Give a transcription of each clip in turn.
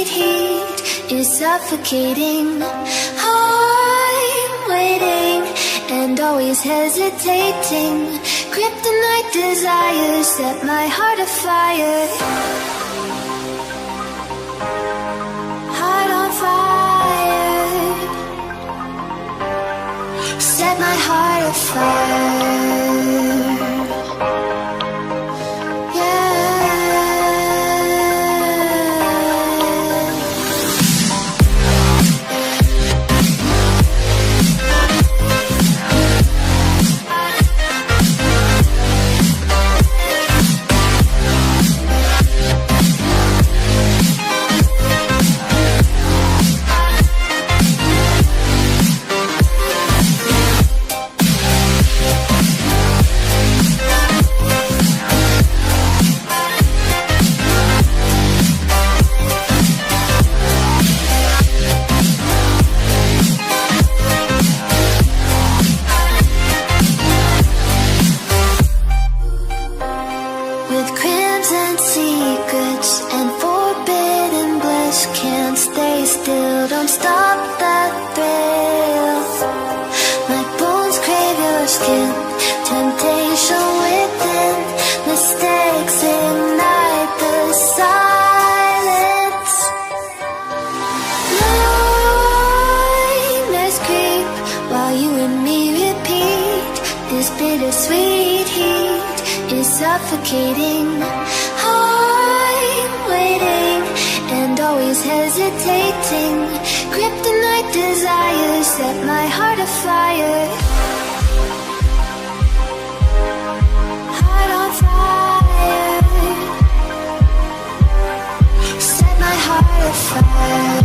heat is suffocating. I'm waiting and always hesitating. Kryptonite desires set my heart afire. Heart on fire. Set my heart afire. Don't stop that thrill. My bones crave your skin. Temptation within. Mistakes ignite the silence. Nightmares creep while you and me repeat. This bittersweet heat is suffocating. I'm waiting and always hesitating. Kryptonite desires set my heart afire. Heart on fire. Set my heart afire.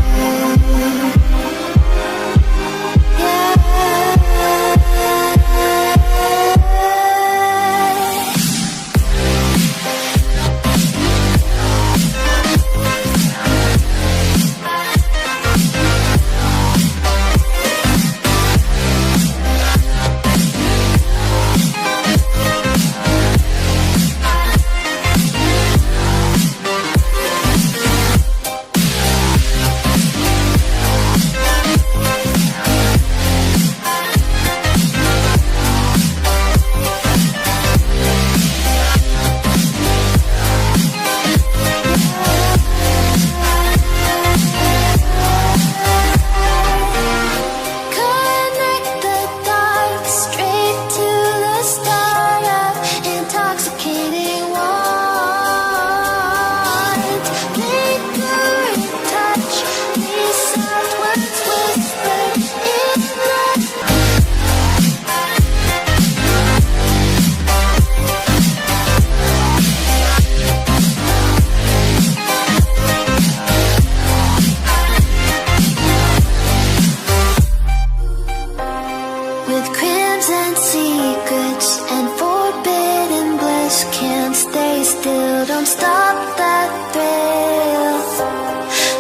Don't stop that thrill.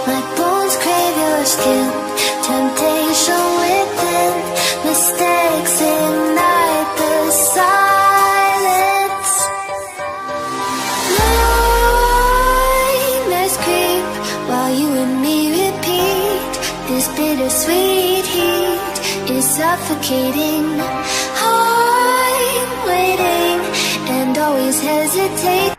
My bones crave your skin. Temptation within. Mistakes ignite the silence. Nightmares creep while you and me repeat. This bittersweet heat is suffocating. I'm waiting and always hesitate.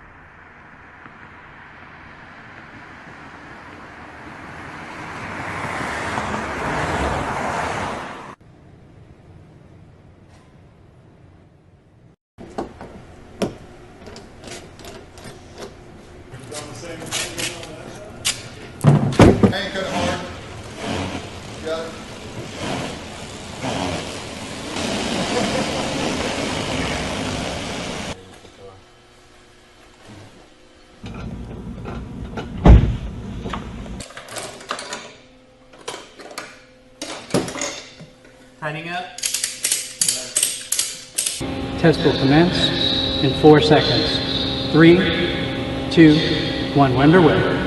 Hand cut hard. Got it. Tightening up. Test will commence in 4 seconds. 3, 2, 1. We're underway.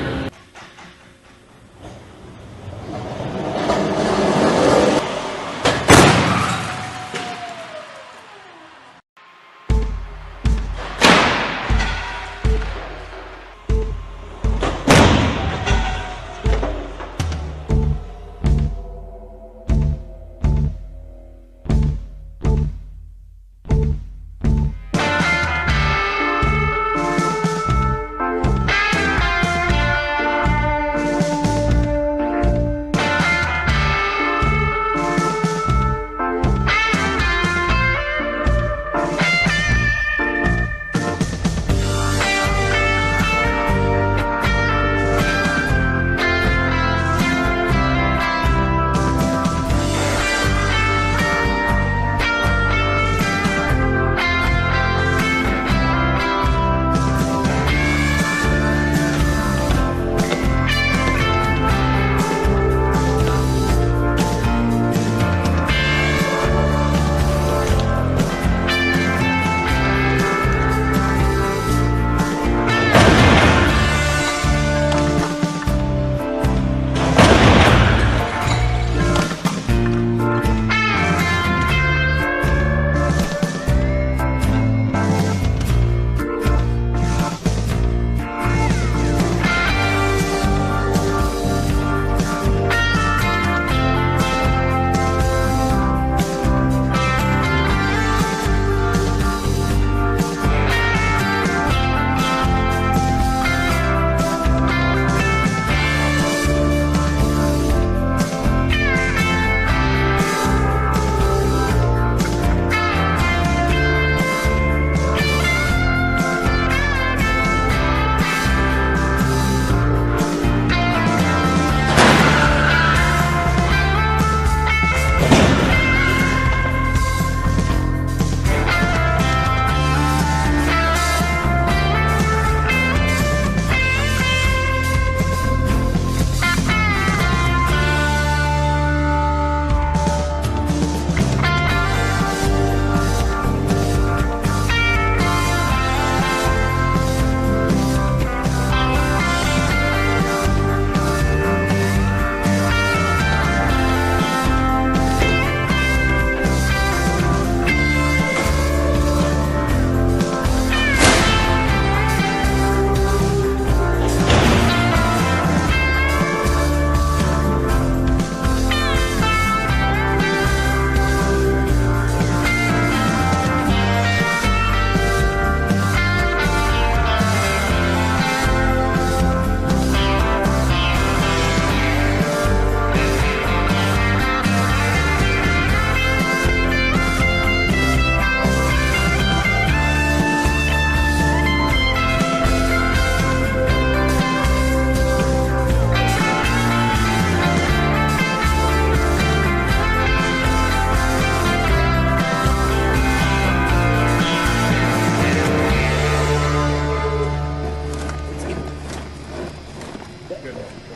good one.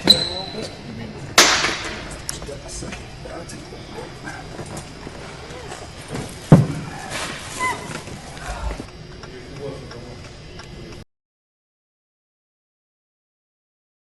Okay. You mean-